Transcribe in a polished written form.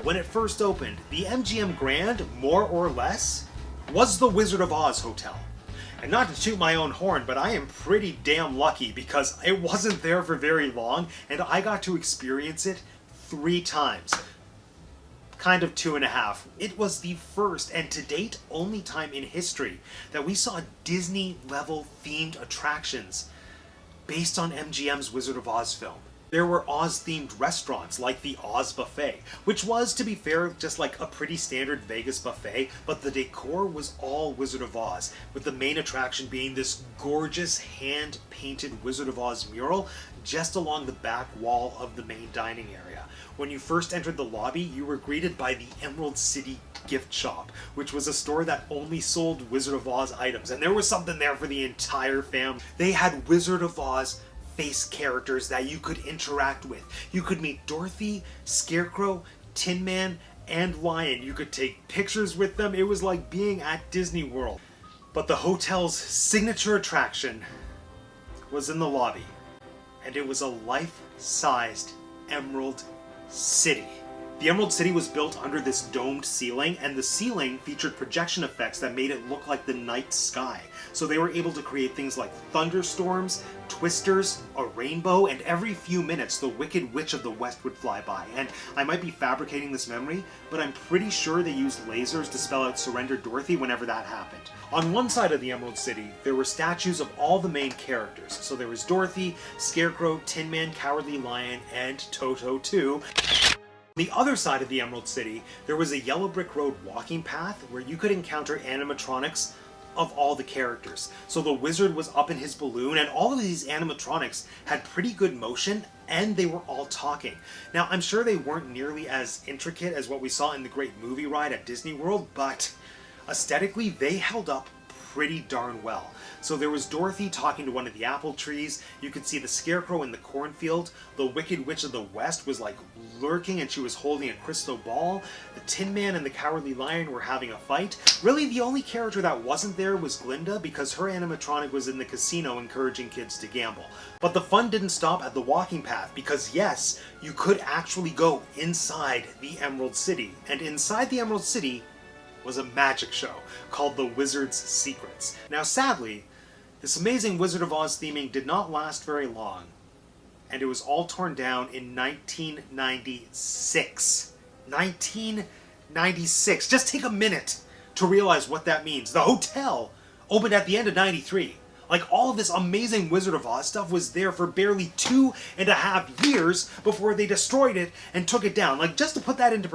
when it first opened, the MGM Grand, more or less, was the Wizard of Oz Hotel. And not to toot my own horn, but I am pretty damn lucky because it wasn't there for very long and I got to experience it 3 times. Kind of 2.5. It was the first and to date only time in history that we saw Disney level themed attractions based on MGM's Wizard of Oz film. There were Oz-themed restaurants like the Oz Buffet, which was, to be fair, just like a pretty standard Vegas buffet, but the decor was all Wizard of Oz, with the main attraction being this gorgeous hand-painted Wizard of Oz mural just along the back wall of the main dining area. When you first entered the lobby, you were greeted by the Emerald City Gift Shop, which was a store that only sold Wizard of Oz items, and there was something there for the entire family. They had Wizard of Oz face characters that you could interact with. You could meet Dorothy, Scarecrow, Tin Man, and Lion. You could take pictures with them. It was like being at Disney World. But the hotel's signature attraction was in the lobby, and it was a life-sized Emerald City. The Emerald City was built under this domed ceiling, and the ceiling featured projection effects that made it look like the night sky. So they were able to create things like thunderstorms, twisters, a rainbow, and every few minutes the Wicked Witch of the West would fly by. And I might be fabricating this memory, but I'm pretty sure they used lasers to spell out Surrender Dorothy whenever that happened. On one side of the Emerald City, there were statues of all the main characters. So there was Dorothy, Scarecrow, Tin Man, Cowardly Lion, and Toto too. On the other side of the Emerald City, there was a yellow brick road walking path where you could encounter animatronics of all the characters. So the wizard was up in his balloon, and all of these animatronics had pretty good motion, and they were all talking. Now, I'm sure they weren't nearly as intricate as what we saw in the Great Movie Ride at Disney World, but aesthetically, they held up pretty darn well. So there was Dorothy talking to one of the apple trees, you could see the Scarecrow in the cornfield, the Wicked Witch of the West was like lurking and she was holding a crystal ball, the Tin Man and the Cowardly Lion were having a fight. Really the only character that wasn't there was Glinda because her animatronic was in the casino encouraging kids to gamble. But the fun didn't stop at the walking path because yes, you could actually go inside the Emerald City, and inside the Emerald City was a magic show called The Wizard's Secrets. Now sadly, this amazing Wizard of Oz theming did not last very long, and it was all torn down in 1996. 1996. Just take a minute to realize what that means. The hotel opened at the end of 93. Like, all of this amazing Wizard of Oz stuff was there for barely 2.5 years before they destroyed it and took it down. Like, just to put that into